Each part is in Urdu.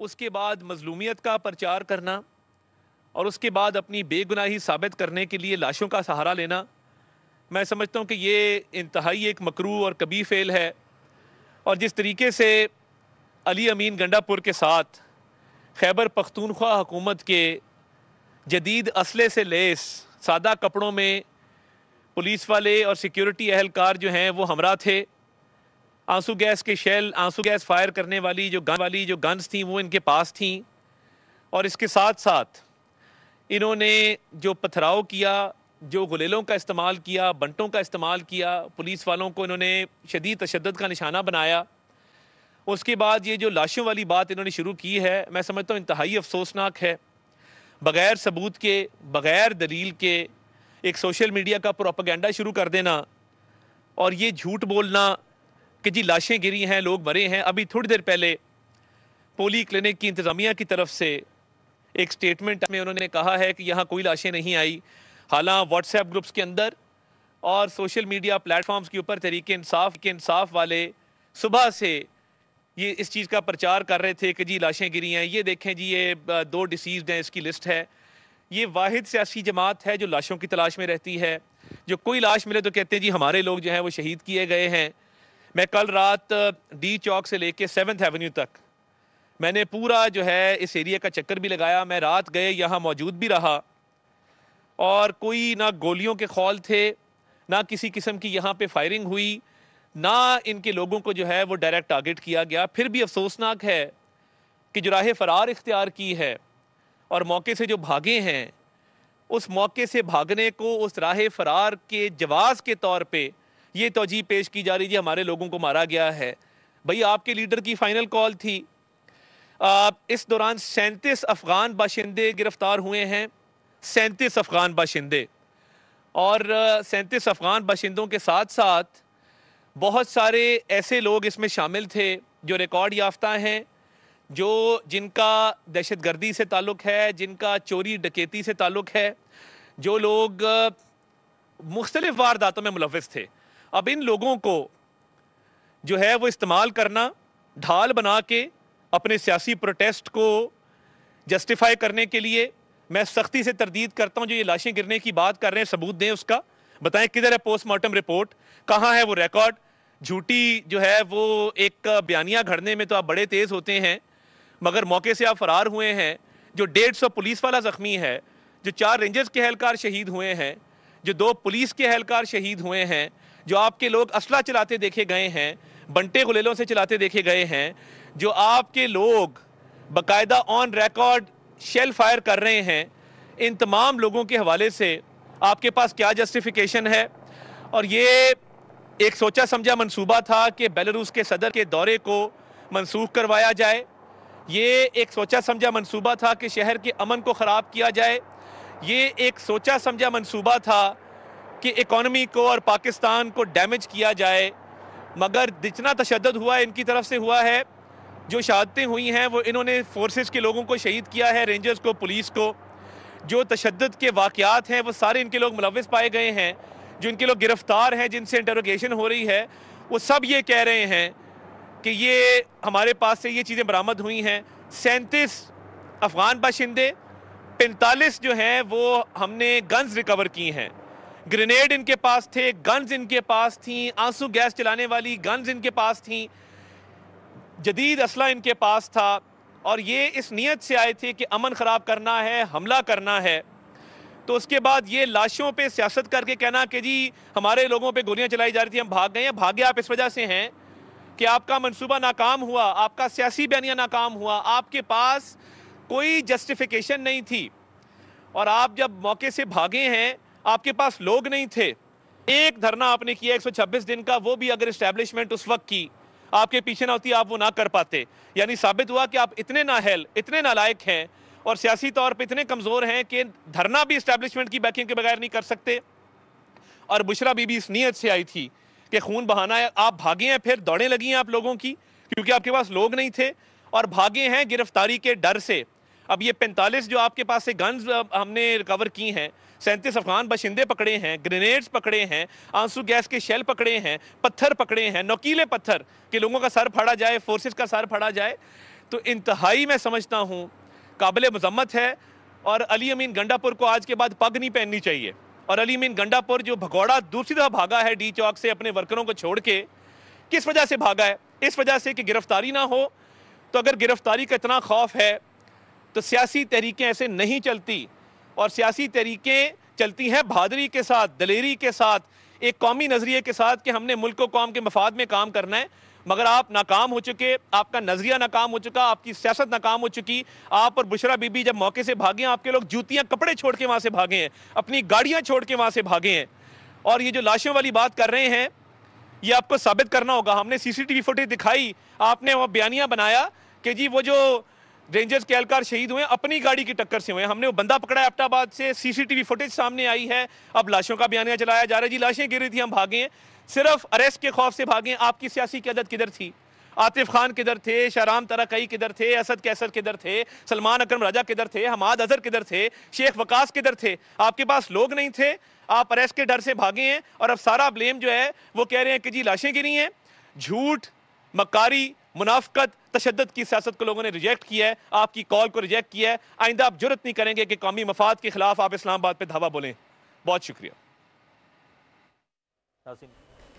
اس کے بعد مظلومیت کا پرچار کرنا اور اس کے بعد اپنی بے گناہی ثابت کرنے کے لیے لاشوں کا سہارا لینا، میں سمجھتا ہوں کہ یہ انتہائی ایک مکروہ اور کبیح فعل ہے۔ اور جس طریقے سے علی امین گنڈا پور کے ساتھ خیبر پختونخوا حکومت کے جدید اسلحے سے لیس سادہ کپڑوں میں پولیس والے اور سیکیورٹی اہلکار جو ہیں وہ ہمراہ تھے، آنسو گیس کے شیل، آنسو گیس فائر کرنے والی جو گنز تھیں وہ ان کے پاس تھیں، اور اس کے ساتھ ساتھ انہوں نے جو پتھراؤ کیا، جو غلیلوں کا استعمال کیا، بنٹوں کا استعمال کیا، پولیس والوں کو انہوں نے شدید تشدد کا نشانہ بنایا۔ اس کے بعد یہ جو لاشوں والی بات انہوں نے شروع کی ہے، میں سمجھتا ہوں انتہائی افسوسناک ہے۔ بغیر ثبوت کے، بغیر دلیل کے ایک سوشل میڈیا کا پروپیگنڈا شروع کر دینا اور یہ جھوٹ بولنا کہ جی لاشیں گری ہیں، لوگ مرے ہیں۔ ابھی تھوڑی دیر پہلے پولی کلینک کی انتظامیہ کی طرف سے ایک سٹیٹمنٹ میں انہوں نے کہا ہے کہ یہاں کوئی لاشیں نہیں آئی، حالانکہ واٹس ایپ گروپس کے اندر اور سوشل میڈیا پلیٹ فارمز کے اوپر تحریک انصاف والے صبح سے یہ اس چیز کا پرچار کر رہے تھے کہ جی لاشیں گری ہیں، یہ دیکھیں جی یہ 2 ڈیسیزڈ ہیں، اس کی لسٹ ہے۔ یہ واحد سیاسی جماعت ہے جو لاشوں کی تلاش میں رہتی ہے، جو کوئی لاش ملے تو کہتے ہیں جی ہمارے لوگ جو ہیں وہ شہید کیے گئے ہیں۔ میں کل رات ڈی چوک سے لے کے 7th ایونیو تک میں نے پورا جو ہے اس ایریا کا چکر بھی لگایا، میں رات گئے یہاں موجود بھی رہا، اور کوئی نہ گولیوں کے خول تھے، نہ کسی قسم کی یہاں پہ فائرنگ ہوئی، نہ ان کے لوگوں کو جو ہے وہ ڈائریکٹ ٹارگٹ کیا گیا۔ پھر بھی افسوسناک ہے کہ جو راہ فرار اختیار کی ہے اور موقع سے جو بھاگے ہیں، اس موقع سے بھاگنے کو اس راہ فرار کے جواز کے طور پہ یہ توجیہ پیش کی جا رہی ہے ہمارے لوگوں کو مارا گیا ہے۔ بھئی آپ کے لیڈر کی فائنل کال تھی۔ اس دوران 37 افغان باشندے گرفتار ہوئے ہیں، 37 افغان باشندے، اور 37 افغان باشندوں کے ساتھ ساتھ بہت سارے ایسے لوگ اس میں شامل تھے جو ریکارڈ یافتہ ہیں، جن کا دہشت گردی سے تعلق ہے، جن کا چوری ڈکیتی سے تعلق ہے، جو لوگ مختلف وارداتوں میں ملوث تھے۔ اب ان لوگوں کو جو ہے وہ استعمال کرنا، ڈھال بنا کے اپنے سیاسی پروٹیسٹ کو جسٹیفائی کرنے کے لیے، میں سختی سے تردید کرتا ہوں جو یہ لاشیں گرنے کی بات کر رہے ہیں ثبوت دیں، اس کا بتائیں کدھر ہے پوسٹ مارٹم رپورٹ، کہاں ہے وہ ریکارڈ۔ جھوٹی جو ہے وہ ایک بیانیہ گھڑنے میں تو آپ بڑے تیز ہوتے ہیں، مگر موقع سے آپ فرار ہوئے ہیں، جو 150 پولیس والا زخمی ہے، جو 4 رینجرز کے اہلکار شہید ہوئے ہیں، جو 2 پولیس کے اہلکار شہید ہوئے ہیں، جو آپ کے لوگ اسلحہ چلاتے دیکھے گئے ہیں، بنٹے غلیلوں سے چلاتے دیکھے گئے ہیں، جو آپ کے لوگ باقاعدہ آن ریکارڈ شیل فائر کر رہے ہیں، ان تمام لوگوں کے حوالے سے آپ کے پاس کیا جسٹیفیکیشن ہے؟ اور یہ ایک سوچا سمجھا منصوبہ تھا کہ بیلاروس کے صدر کے دورے کو منسوخ کروایا جائے، یہ ایک سوچا سمجھا منصوبہ تھا کہ شہر کے امن کو خراب کیا جائے، یہ ایک سوچا سمجھا منصوبہ تھا کہ اکانومی کو اور پاکستان کو ڈیمیج کیا جائے، مگر جتنا تشدد ہوا ان کی طرف سے ہوا ہے، جو شہادتیں ہوئی ہیں وہ انہوں نے فورسز کے لوگوں کو شہید کیا ہے، رینجرز کو، پولیس کو، جو تشدد کے واقعات ہیں وہ سارے ان کے لوگ ملوث پائے گئے ہیں، جو ان کے لوگ گرفتار ہیں، جن سے انٹروگیشن ہو رہی ہے، وہ سب یہ کہہ رہے ہیں کہ یہ ہمارے پاس سے یہ چیزیں برآمد ہوئی ہیں۔ 37 افغان باشندے، 45 جو ہیں وہ ہم نے گنز ریکور کی ہیں، گرینیڈ ان کے پاس تھے، گنز ان کے پاس تھیں، آنسو گیس چلانے والی گنز ان کے پاس تھیں، جدید اسلحہ ان کے پاس تھا، اور یہ اس نیت سے آئے تھے کہ امن خراب کرنا ہے، حملہ کرنا ہے۔ تو اس کے بعد یہ لاشوں پہ سیاست کر کے کہنا کہ جی ہمارے لوگوں پہ گولیاں چلائی جا رہی تھی، ہم بھاگ گئے ہیں۔ بھاگے آپ اس وجہ سے ہیں کہ آپ کا منصوبہ ناکام ہوا، آپ کا سیاسی بیانیہ ناکام ہوا، آپ کے پاس کوئی جسٹیفیکیشن نہیں تھی، اور آپ جب موقع سے بھاگے ہیں آپ کے پاس لوگ نہیں تھے۔ ایک دھرنا آپ نے کیا 126 دن کا، وہ بھی اگر اسٹیبلشمنٹ اس وقت کی آپ کے پیچھے نہ ہوتی آپ وہ نہ کر پاتے، یعنی ثابت ہوا کہ آپ اتنے نااہل، اتنے نالائق ہیں اور سیاسی طور پہ اتنے کمزور ہیں کہ دھرنا بھی اسٹیبلشمنٹ کی بیکنگ کے بغیر نہیں کر سکتے۔ اور بشرا بی بی اس نیت سے آئی تھی کہ خون بہانا ہے، آپ بھاگے ہیں، پھر دوڑیں لگی ہیں آپ لوگوں کی کیونکہ آپ کے پاس لوگ نہیں تھے، اور بھاگے ہیں گرفتاری کے ڈر سے۔ اب یہ 45 جو آپ کے پاس سے گنز ہم نے ریکور کی ہیں، 37 افغان باشندے پکڑے ہیں، گرینیڈز پکڑے ہیں، آنسو گیس کے شیل پکڑے ہیں، پتھر پکڑے ہیں، نوکیلے پتھر کہ لوگوں کا سر پھاڑا جائے، فورسز کا سر پھاڑا جائے، تو انتہائی میں سمجھتا ہوں قابل مذمت ہے، اور علی امین گنڈا پور کو آج کے بعد پگ نہیں پہننی چاہیے. اور علی امین گنڈا پور جو بھگوڑا دوسری طرف بھاگا ہے ڈی چوک سے اپنے ورکروں کو چھوڑ کے، کس وجہ سے بھاگا ہے؟ اس وجہ سے کہ گرفتاری نہ ہو. تو اگر گرفتاری کا اتنا خوف ہے تو سیاسی تحریکیں ایسے نہیں چلتی، اور سیاسی تحریکیں چلتی ہیں بہادری کے ساتھ، دلیری کے ساتھ، ایک قومی نظریے کے ساتھ کہ ہم نے ملک و قوم کے مفاد میں کام کرنا ہے. مگر آپ ناکام ہو چکے، آپ کا نظریہ ناکام ہو چکا، آپ کی سیاست ناکام ہو چکی. آپ اور بشرا بی بی جب موقع سے بھاگے ہیں، آپ کے لوگ جوتیاں کپڑے چھوڑ کے وہاں سے بھاگے ہیں، اپنی گاڑیاں چھوڑ کے وہاں سے بھاگے ہیں. اور یہ جو لاشوں والی بات کر رہے ہیں، یہ آپ کو ثابت کرنا ہوگا. ہم نے سی سی ٹی وی فوٹیج دکھائی، آپ نے وہ بیانیہ بنایا کہ جی وہ جو رینجرز کے اہلکار شہید ہوئے اپنی گاڑی کی ٹکر سے ہوئے. ہم نے وہ بندہ پکڑا ہے ایبٹ آباد سے، سی سی ٹی وی فوٹیج سامنے آئی ہے. اب لاشوں کا بیانیہ چلایا جا رہا ہے، جی لاشیں گر رہی تھی ہم بھاگے ہیں، صرف اریسٹ کے خوف سے بھاگے ہیں. آپ کی سیاسی قیادت کدھر تھی؟ عاطف خان کدھر تھے؟ شہرام ترقئی کدھر تھے؟ اسد کیسر کدھر تھے؟ سلمان اکرم راجہ کدھر تھے؟ حماد اظہر کدھر تھے؟ شیخ وقاص کدھر تھے؟ آپ کے پاس لوگ نہیں تھے، آپ اریسٹ کے ڈر سے بھاگے ہیں. اور اب سارا بلیم جو ہے وہ کہہ رہے ہیں کہ جی لاشیں گری ہیں. جھوٹ، مکاری، منافقت، تشدد کی سیاست کو لوگوں نے ریجیکٹ کیا ہے، آپ کی کال کو ریجیکٹ کیا ہے. آئندہ آپ جرت نہیں کریں گے کہ قومی مفاد کے خلاف آپ اسلام آباد پہ دھاوا بولیں. بہت شکریہ.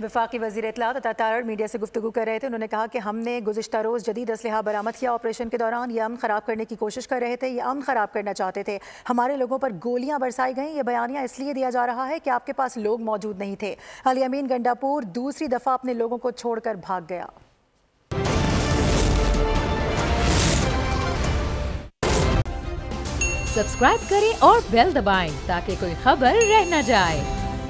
وفاقی وزیر اطلاعات عطا تارڑ میڈیا سے گفتگو کر رہے تھے. انہوں نے کہا کہ ہم نے گزشتہ روز جدید اسلحہ برآمد کیا. آپریشن کے دوران یہ امن خراب کرنے کی کوشش کر رہے تھے، یہ امن خراب کرنا چاہتے تھے. ہمارے لوگوں پر گولیاں برسائی گئیں. یہ بیانیہ اس لیے دیا جا رہا ہے کہ آپ کے پاس لوگ موجود نہیں تھے. علی امین گنڈا پور دوسری دفعہ اپنے لوگوں کو چھوڑ کر بھاگ گیا. سبسکرائب کریں اور بیل دبائیں تاکہ کوئی خبر رہ نہ جائے.